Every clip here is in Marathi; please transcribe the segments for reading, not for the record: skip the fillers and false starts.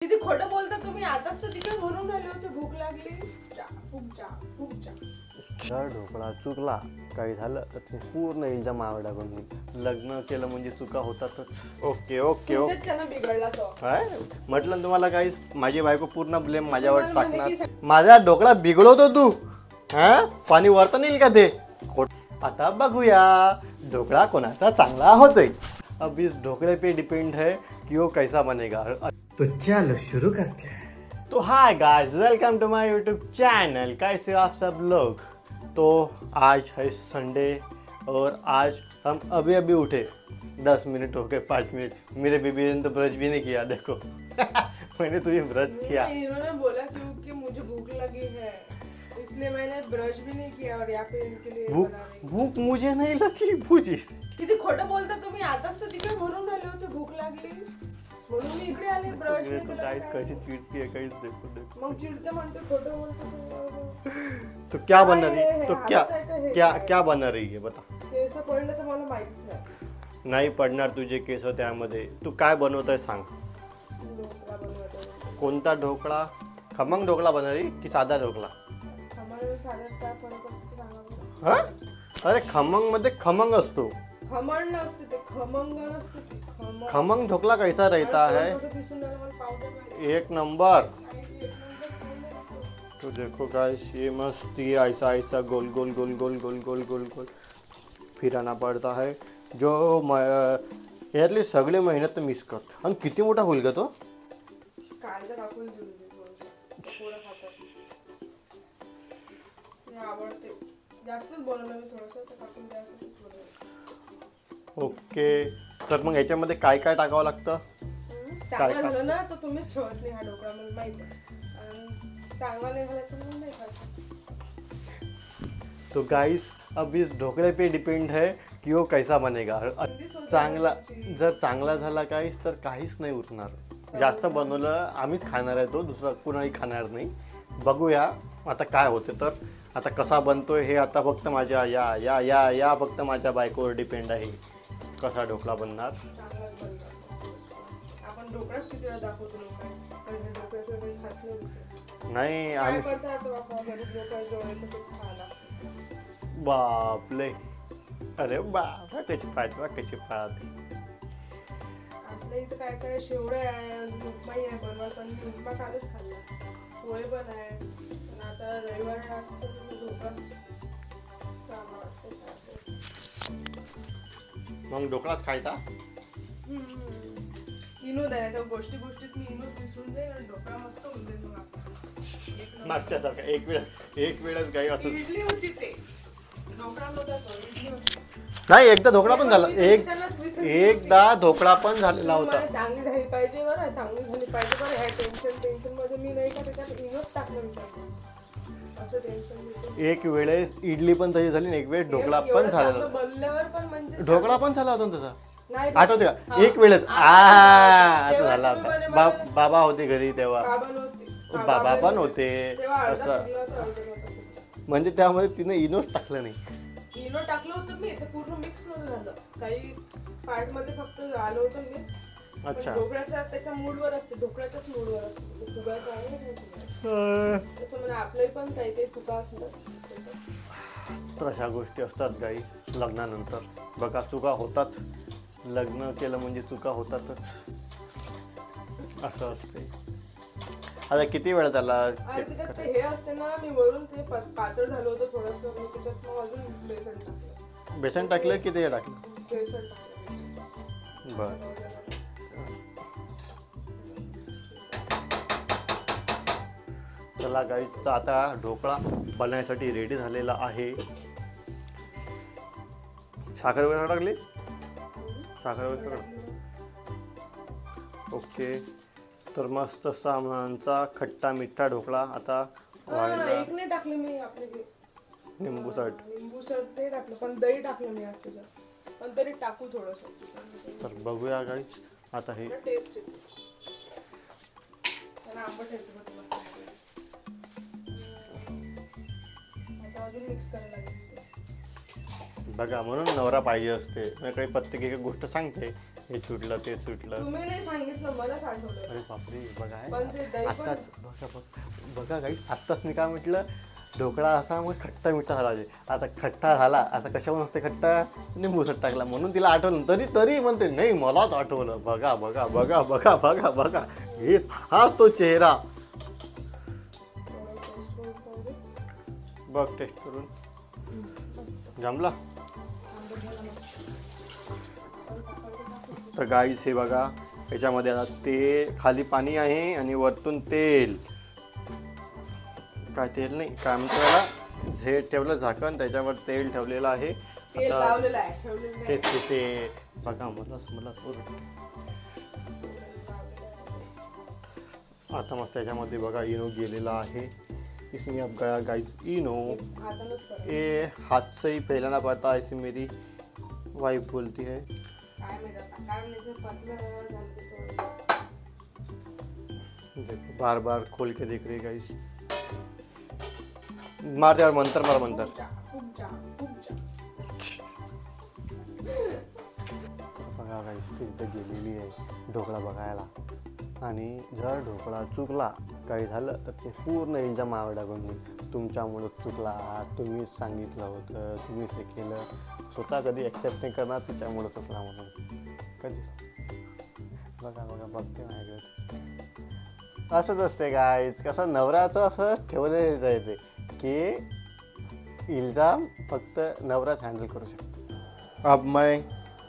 किती खोटं बोलता तुम्ही. आताच तर तिकडे भरून राहिले होते, भूक लागली. खूप जा. ढोकळा चुकला काही झालं तर ते पूर्ण इल्जाम मावर टाकून देईल. लग्न केलं म्हणजे चुका होतातच. Okay okay okay. बिघडला तो काय म्हटलं ना तुम्हाला काही, माझी बायको पूर्ण ब्लेम माझ्यावर टाकणार. माझा ढोकळा बिघडवतो तू. हा पाणी वरता नेईल का ते. आता बघूया ढोकळा कोणाचा चांगला होतोय. अब इस ढोकले पे डिपेंड है कि वो कैसा बनेगा. तो चलो शुरू करते हैं. तो hi guys, welcome to my YouTube channel. कैसे आप सब लोग. तो आज है संडे और आज हम अभी अभी उठे. 10 मिनट हो गए, 5 मिनट. मेरे बीबी ने तो ब्रश भी नहीं किया. देखो मैंने तुझे ब्रश किया. इन्होंने बोला क्योंकि मुझे भूख लगी है, इसलिए मैंने ब्रश भी नहीं किया. और यहाँ पे इनके लिए भूक मुझे नहीं लगी. भूजी किती खोटं बोलता तुम्ही. आताच तर तिकडे भरून राहिले होते, भूक लागली म्हणून मी इकडे आले. ब्रश तो गाइस कैसी चिढ़ती है गाइस. देखो देखो मग चिडते म्हणते, खोटं बोलतो. तो क्या बन रही है. तो क्या बन रही है बता. केस पडले तर मला माहिती नाही पडणार तुझे केस त्यामध्ये. तू काय बनवत आहे सांग. कोणता ढोकळा. खमंग ढोकळा बनवली की साधा ढोकळा. हा अरे खमंग मध्ये खमंग असतो. खमंग नसते ते, खमंग नसते ते. खमंग ढोकला कैसा रहता है. एक नंबर. तो देखो गाइस ये मस्त ये ऐसा ऐसा गोल गोल गोल गोल गोल गोल गोल गोल फिराना पड़ता है. जो यातली सगळे मेहनत मिस करतो. आणि किती मोठा होईल का तो. ओके तर मग याच्यामध्ये काय काय टाकावं लागतं. चांगला झालं ना तर तुम्हीच ठेवत नाही हा ढोकळा, मला माहिती आहे. चांगला नाही झाला तर नाही खायचं. तो गाइस अब इस ढोकले पे डिपेंड है कि वो कैसा बनेगा. चांगला जर चांगला झाला गाइस तर काहीच नाही उरणार. जास्त बनवलं आम्हीच खाणार आहे, तो दुसरा कुणाही खाणार नाही. बघूया आता काय होते. तर आता कसा बनतोय हे आता फक्त माझ्या या या या या फक्त माझ्या बायकोवर डिपेंड आहे कसा ढोकळा बनणार. नाही आम्ही बापले. अरे बाबा कशी पाहते कशी पाहते. आपल्या इथं काय काय शेवड्या आहे, उपमाई आहे बनवायला, पण उपमा कालच खाल्ला. पोळे पण आहे. आता रविवार मग ढोकळाच खायचा. विनोद आहे त्या गोष्टीत मी विनोद विसरून जाईल आणि ढोकळा मस्त होऊन जाईल. मग मागच्यासारखा एक वेळच काही असं. इडली होती ते ढोकळा नव्हता तो, इडली होती. नाही एकदा ढोकळा पण झाला. एकदा ढोकळा पण झालेला होता. चांगली झाली पाहिजे बरं, चांगली झाली पाहिजे बरं. ह्या टेन्शन मध्ये मी नाही का त्याच्यात विनोद टाकलं विचार. असं टेन्शन एक वेळेस इडली पण तशी झाली, एक वेळेस ढोकळा पण झाला. बनल्यावर पण म्हणजे ढोकळा पण झाला होता तसा. नाही आठवते का. एक वेळेस असं झाला होता. बाबा होते घरी तेव्हा. बाबा पण होते असं. म्हणजे त्यामध्ये तिने इनोच टाकलं नाही. इनो टाकलं होतं मी, ते पूर्ण मिक्स नव्हतं झालं. काही पार्ट मध्ये फक्त आलं होतं मिक्स. अच्छा. ढोकळ्याचा त्याच्या मूडवर असते, ढोकळ्याच्याच मूडवर असते. फुगायचं आहे तसं म्हणजे आपले पण काही काही चुका असतात. तर अशा गोष्टी असतात काही लग्नानंतर. बघा चुका होतात. लग्न केलं म्हणजे चुका होतातच असं असते. आता किती वेळ झाला. त्याच्यात हे असते ना, मी वरून ते पातळ झालं होतं थोडंसं, त्याच्यात मग अजून बेसन टाकलं. बेसन टाकलं की ते टाकलं. बेसन टाकलं. बरं. चला गाईस आता ढोकळा बनवण्यासाठी रेडी झालेला आहे. साखर वगैरे टाकली. साखर वगैरे सगळं ओके. तर मस्त सामानचा खट्टा मिठा ढोकळा आता व्हायला. एक नाही टाकलं मी आपले निंबू सरट ते टाकलं, पण दही टाकलं मी आज त्याच्यात. पण तरी टाकू थोडंसं. तर बघूया गाईस आता हे टेस्ट येते. आंबट येते अजून मिक्स करायला लागेल. बघा म्हणून नवरा पाहिजे असते. मी काही प्रत्येक एक गोष्ट सांगते हे सुटलं ते सुटलं. तुम्ही नाही सांगितलं, मलाच आठवलं. अरे बापरे बघा पण ते दही पण- आत्ताच बघा गाईस, आत्ताच मी काय म्हटलं, ढोकळा असा मग खट्टा मिठा झाला पाहिजे. आता खट्टा झाला, आता कशावर नसते खट्टा, निंबूसट टाकला म्हणून तिला आठवलं. तरी म्हणते नाही मलाच आठवलं. बघा बघा बघा बघा बघा बघा, हे हा तो चेहरा. बघ टेस्ट करून जमला. तर गाईस हे बघा, याच्यामध्ये आता ते खाली पाणी आहे आणि वरतून तेल, काय तेल नाही काय म्हणतो याला, झेड ठेवलं झाकण, त्याच्यावर तेल ठेवलेलं आहे. तेल लावलेलं आहे, ठेवलेलं नाही. ते बघा मला आता मस्त त्याच्यामध्ये बघा इनो गेलेला आहे. इसमें अब गया गाइस इनो. हातानंच करा. ये हाथ से ही फैलाना पड़ता है, ऐसी मेरी वाइफ बोलती है. काय माहित आता, कारण इथे पतलं झालं ते थोडं. देखो बार बार खोल के देख रही है गाइस. मार यार मंतर, मार मंतर. खूप जा. बघा गाइस, ती इथं गेलेली आहे ढोकळा बघायला. आणि जर ढोकळा चुकला, काही झालं तर ते पूर्ण इल्जाम मावर टाकून देईल. तुमच्यामुळं चुकला, तुम्हीच सांगितलं होतं, तुम्हीच हे केलं. स्वतः कधी ॲक्सेप्ट नाही करणार तिच्यामुळं चुकला म्हणून, कधीच. बघा बघते माझ्याकडे असंच असते गाईच. कसं नवऱ्याचं असं ठेवलेलं आहे ते, की इल्जाम फक्त नवराच हँडल करू शकतो. अब मैं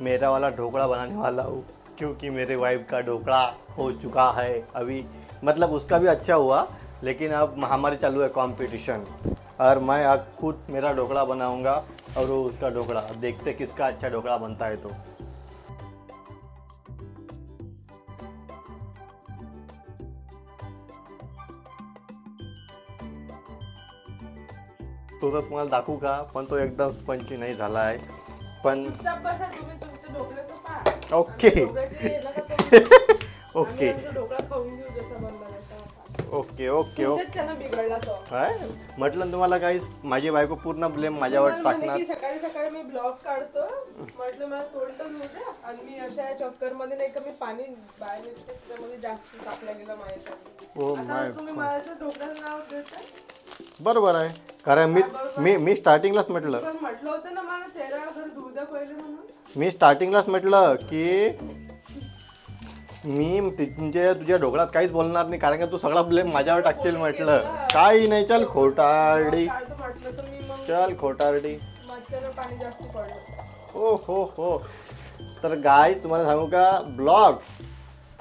मेरा वाला ढोकला बनाने वाला हूँ, क्योंकि मेरे वाइफ का ढोकला हो चुका है अभी, मतलब उसका भी अच्छा हुआ, लेकिन अब हमारी चालू है कंपटीशन, और मैं अब खुद मेरा ढोकला बनाऊंगा और वो उसका ढोकला. अब देखते किसका अच्छा ढोकला बनता है. तो तर तुम्हाला दाखवू का, पण तो एकदम स्पंची नाही झाला आहे. पण चुपचाप बसा तुम्ही, तुमच्या ढोकळ्याचं पहा. ओके आम्ही ढोकळ्याचे हे नका करू. ओके आम्ही आमचा ढोकळा खाऊन घेऊ जसा बनला तसा. ओके ओके तुमच्याच त्यानं बिघडला तो. काय म्हटलं तुम्हाला काहीच, माझी बायको पूर्ण ब्लेम माझ्यावर तुम्हाला म्हणे टाकणार. की सकाळी सकाळी मी ब्लॉग काढतो, म्हटलं मला तोंड होऊ द्या, आणि मी अशा चक्कर मध्ये नाही का मी पाणी बाय मिस्टेक त्यामध्ये जास्त टाकला गेला माझ्यासाठी. ओ आता माय, तुम्ही माझ्या ढोकळ्याचं नाव देता. बरोबर आहे. कारण मी स्टार्टिंगलाच म्हटलं, पण म्हटलं होतं ना मला चेहऱ्याला जर धुऊ द्या पहिले म्हणून. मी स्टार्टिंगलाच म्हटलं की मी तुझ्या ढोकळ्यात काहीच बोलणार नाही, कारण की तू सगळा ब्लेम माझ्यावर टाकशील. म्हटलं काही नाही, चल खोटारडी, काढतो म्हटलं तर मी मग चल खोटारडी. मच्छरनं पाणी जास्त पडलं. हो. तर गाय तुम्हाला सांगू का, ब्लॉग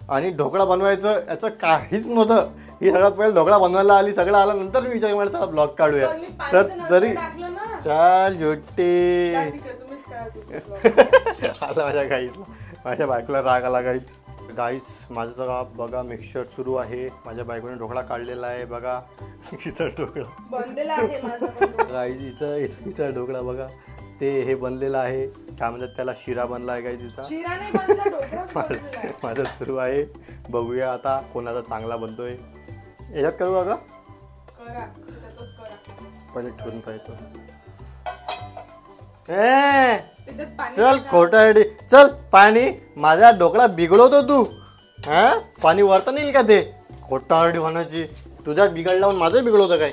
आणि ढोकळा बनवायचं याचं काहीच नव्हतं. ही सगळ्यात पहिले ढोकळा बनवायला आली, सगळं आलं, नंतर मी विचार केला चला ब्लॉग काढूया. पण मी पाणी तर नंतर जरी टाकलं ना. चाल जोटे काय ठीक आहे, तुम्हीच करा तुमचं vlog. आला माझ्या गाईला, माझ्या बायकोला राग आला गाईच. गाईस माझं जरा बघा मिक्सचर सुरू आहे. माझ्या बायकोने ढोकळा काढलेला आहे बघा. हिचा ढोकळा बनलेला आहे माझा पण. गाईस हिचा ढोकळा बघा, ते हे बनलेलं आहे, काय म्हणतात त्याला, शिरा बनला आहे गाईस तिचा. शिरा नाही बनला, ढोकळाच बनलेला आहे. माझं सुरू आहे. बघूया आता कोणाचा चांगला बनतोय. याच्यात करू का करा, त्यातच करा. पहिले ठेवून पाहिजे. त्याच्यात पाणी चल टाका. खोटारडी, चल पाणी. माझा ढोकळा बिघडवतो तू, हा पाणी वरता नाही का ते, खोटारडी म्हणायची. तुझ्या बिघडला म्हणून माझं बिघडवतं काय,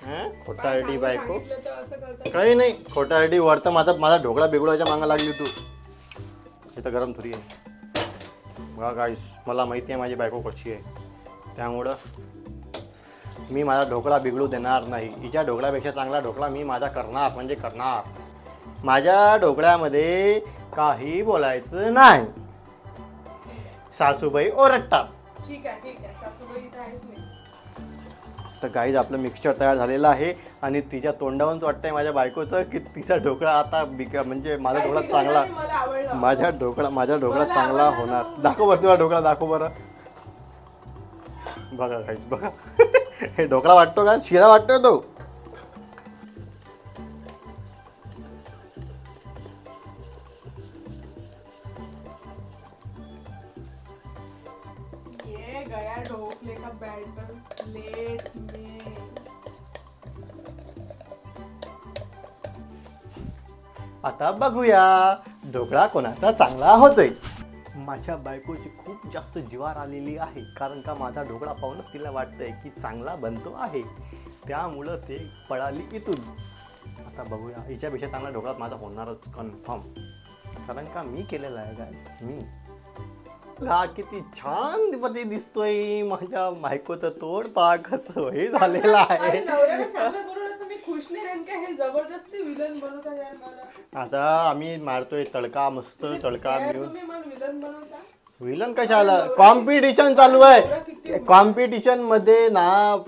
हा खोटारडी बायको. सांगितलं तर असं करता. काही नाही, खोटारडी वरता माझा ढोकळा बिघडवायच्या मागं लागली तू. इथं गरम थोडी आहे बघा गाईस, मला माहिती आहे माझी बायको कशी आहे, त्यामुळं मी माझा ढोकळा बिघडू देणार नाही. हिच्या ढोकळ्यापेक्षा चांगला ढोकळा मी माझा करणार म्हणजे करणार. माझ्या ढोकळ्यामध्ये काही बोलायचं नाही. सासूबाई ओरडतात. ठीक आहे सासूबाई इथं आहेच नाही. तर गाईज आपलं मिक्सचर तयार झालेलं आहे आणि तिच्या तोंडावरूनच वाटतंय माझ्या बायकोचं की तिचा ढोकळा आता म्हणजे माझा ढोकळा चांगला, मला आवडलं. माझा ढोकळा मला चांगला आवडला होणार. ना. दाखव बरं तुला ढोकळा, दाखव बरं. बघा गाईज बघा हे ढोकळा वाटतो का, शिरा वाटतोय तो. ये गया ढोकले का बैटर प्लेट में. आता बघूया ढोकळा कोणाचा चांगला होतोय. माझ्या बायकोची खूप जास्त जिवार आलेली आहे, कारण का माझा ढोकळा पाहूनच तिला वाटतंय की चांगला बनतो आहे, त्यामुळं ते पळाली इथून. आता बघूया, हिच्यापेक्षा चांगला ढोकळा माझा होणारच कन्फर्म, कारण का मी केलेला आहे गाईज. मी हा किती छान मध्ये दिसतोय, माझ्या बायकोचं तोंड पहा कसं हे झालेलं आहे. नवऱ्याला चांगलं बनवलं तर मी खुश नाही, कारण का हे जबरदस्ती विलन बनवता यार मला. आता आम्ही मारतोय तडका, मस्त तडका मिळून. तुम्ही मला विलन बनवता. विलन कशाला, कॉम्पिटिशन चालू आहे. कॉम्पिटिशन मध्ये ना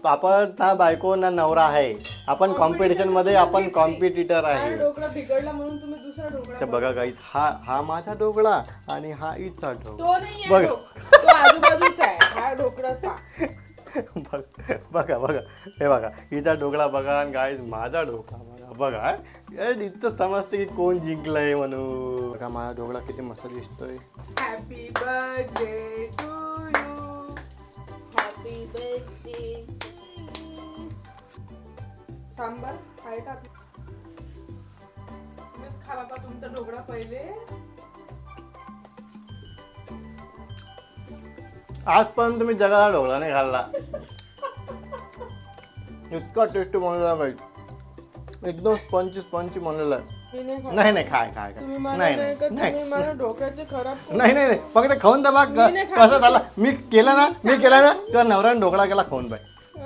आपण ना बायको ना नवरा आहे, आपण कॉम्पिटिशन मध्ये आपण कॉम्पिटिटर आहे. ढोकळा बिघडला म्हणून तुम्ही दुसरा ढोकळा. तर बघा गाईज, हा माझा ढोकळा आणि हा इचा ढोकळा. तो नाही आहे, तो आजूबाजूचा आहे. हा ढोकळा बघा बघा, हे बघा हिचा ढोकळा बघा आणि गाईज माझा ढोकळा बघा. बघा इथं समजते की कोण जिंकलंय म्हणून. बघा माझा ढोकळा किती मस्त दिसतोय. Happy birthday to you, happy birthday. Sambar काय टाक, तुम्हीच खा बाबा तुमचा ढोकळा पहिले. आजपर्यंत मी जगाला ढोकळा नाही खाल्ला, इतका टेस्टी बनवलेला गाईज, एकदम स्पंची स्पंची बनवलेला आहे. नाही नाही, खाय खाय खाय. नाही नाही, फक्त खाऊन तर बघ कसं झालं. मी केलं ना तुझ्या नवऱ्याने ढोकळा केला, खाऊन बाय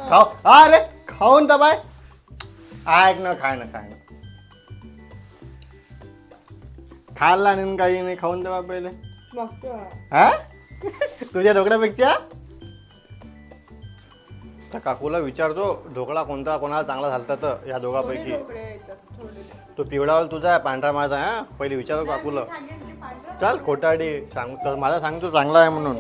खाऊ. अरे खाऊन तर बाय, ऐक ना, खाय ना खाल्ला नाही काही नाही, खाऊन तर बा पहिले. हा तुझ्या ढोकळ्यापेक्षा तर काकूला विचारतो ढोकळा कोणता कोणाला चांगला झालता, तर या दोघांपैकी. तो पिवळावाला तुझा आहे, पांढरा माझा. हा पहिले विचारतो काकूला. चल खोटाडी सांग, माझा सांगतो चांगला आहे म्हणून.